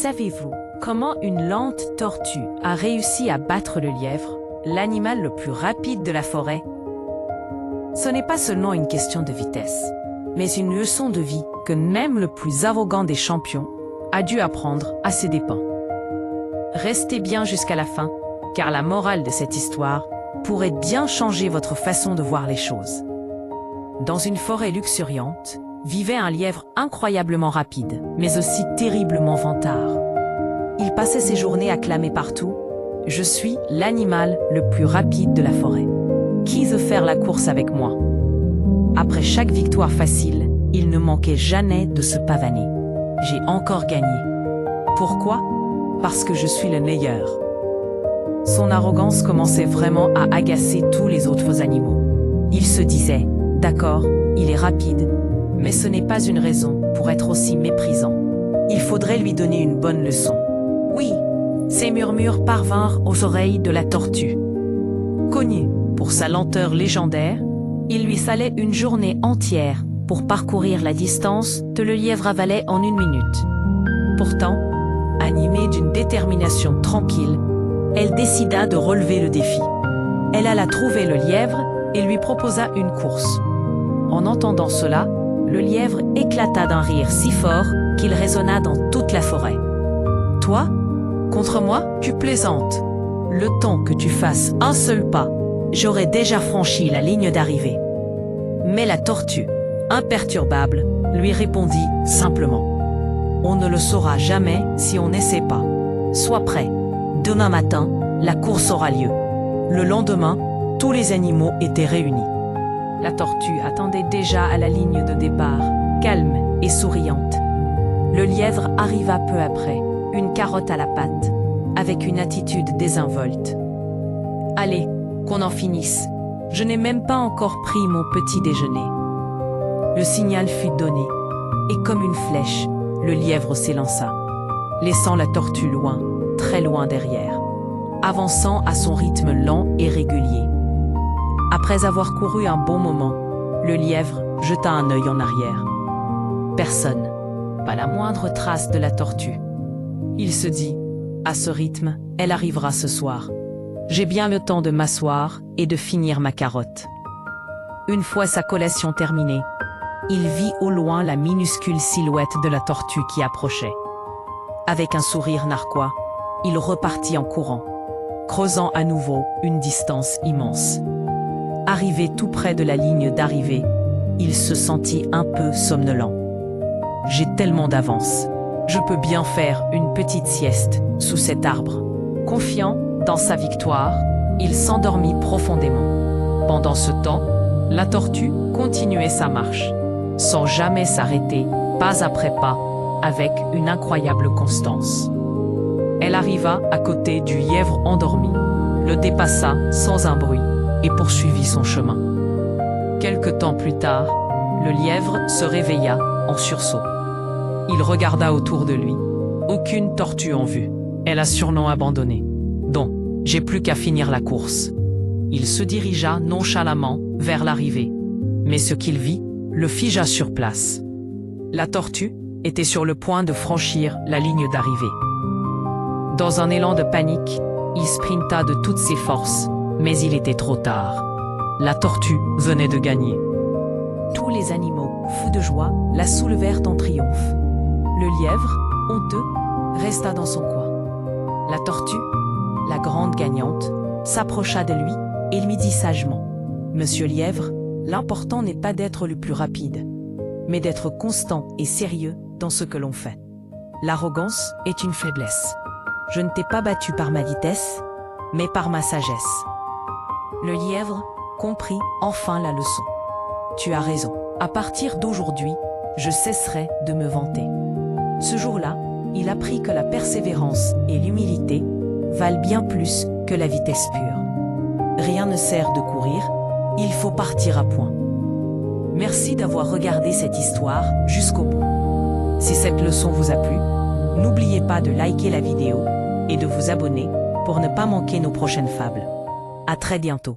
Savez-vous comment une lente tortue a réussi à battre le lièvre, l'animal le plus rapide de la forêt? Ce n'est pas seulement une question de vitesse, mais une leçon de vie que même le plus arrogant des champions a dû apprendre à ses dépens. Restez bien jusqu'à la fin, car la morale de cette histoire pourrait bien changer votre façon de voir les choses. Dans une forêt luxuriante, vivait un lièvre incroyablement rapide, mais aussi terriblement vantard. Il passait ses journées à clamer partout « Je suis l'animal le plus rapide de la forêt. Qui veut faire la course avec moi ?» Après chaque victoire facile, il ne manquait jamais de se pavaner. « J'ai encore gagné. Pourquoi ? Parce que je suis le meilleur. » Son arrogance commençait vraiment à agacer tous les autres animaux. Il se disait « D'accord, il est rapide, mais ce n'est pas une raison pour être aussi méprisant. Il faudrait lui donner une bonne leçon. » Oui, ces murmures parvinrent aux oreilles de la tortue. Connu pour sa lenteur légendaire, il lui fallait une journée entière pour parcourir la distance que le lièvre avalait en 1 minute. Pourtant, animée d'une détermination tranquille, elle décida de relever le défi. Elle alla trouver le lièvre et lui proposa une course. En entendant cela, le lièvre éclata d'un rire si fort qu'il résonna dans toute la forêt. « Toi, contre moi, tu plaisantes. Le temps que tu fasses un seul pas, j'aurais déjà franchi la ligne d'arrivée. » Mais la tortue, imperturbable, lui répondit simplement « On ne le saura jamais si on n'essaie pas. Sois prêt. Demain matin, la course aura lieu. » Le lendemain, tous les animaux étaient réunis. La tortue attendait déjà à la ligne de départ, calme et souriante. Le lièvre arriva peu après, une carotte à la patte, avec une attitude désinvolte. « Allez, qu'on en finisse. Je n'ai même pas encore pris mon petit déjeuner. » Le signal fut donné, et comme une flèche, le lièvre s'élança, laissant la tortue loin, très loin derrière, avançant à son rythme lent et régulier. Après avoir couru un bon moment, le lièvre jeta un œil en arrière. Personne, pas la moindre trace de la tortue. Il se dit, à ce rythme, elle arrivera ce soir. J'ai bien le temps de m'asseoir et de finir ma carotte. Une fois sa collation terminée, il vit au loin la minuscule silhouette de la tortue qui approchait. Avec un sourire narquois, il repartit en courant, creusant à nouveau une distance immense. Arrivé tout près de la ligne d'arrivée, il se sentit un peu somnolent. « J'ai tellement d'avance. Je peux bien faire une petite sieste sous cet arbre. » Confiant dans sa victoire, il s'endormit profondément. Pendant ce temps, la tortue continuait sa marche, sans jamais s'arrêter, pas après pas, avec une incroyable constance. Elle arriva à côté du lièvre endormi, le dépassa sans un bruit et poursuivit son chemin. Quelque temps plus tard, le lièvre se réveilla en sursaut. Il regarda autour de lui. Aucune tortue en vue. Elle a sûrement abandonné. Donc, j'ai plus qu'à finir la course. Il se dirigea nonchalamment vers l'arrivée. Mais ce qu'il vit le figea sur place. La tortue était sur le point de franchir la ligne d'arrivée. Dans un élan de panique, il sprinta de toutes ses forces, mais il était trop tard. La tortue venait de gagner. Tous les animaux, fous de joie, la soulevèrent en triomphe. Le lièvre, honteux, resta dans son coin. La tortue, la grande gagnante, s'approcha de lui et lui dit sagement « Monsieur Lièvre, l'important n'est pas d'être le plus rapide, mais d'être constant et sérieux dans ce que l'on fait. L'arrogance est une faiblesse. Je ne t'ai pas battu par ma vitesse, mais par ma sagesse. » Le lièvre comprit enfin la leçon. « Tu as raison. À partir d'aujourd'hui, je cesserai de me vanter. » Ce jour-là, il apprit que la persévérance et l'humilité valent bien plus que la vitesse pure. Rien ne sert de courir, il faut partir à point. Merci d'avoir regardé cette histoire jusqu'au bout. Si cette leçon vous a plu, n'oubliez pas de liker la vidéo et de vous abonner pour ne pas manquer nos prochaines fables. À très bientôt.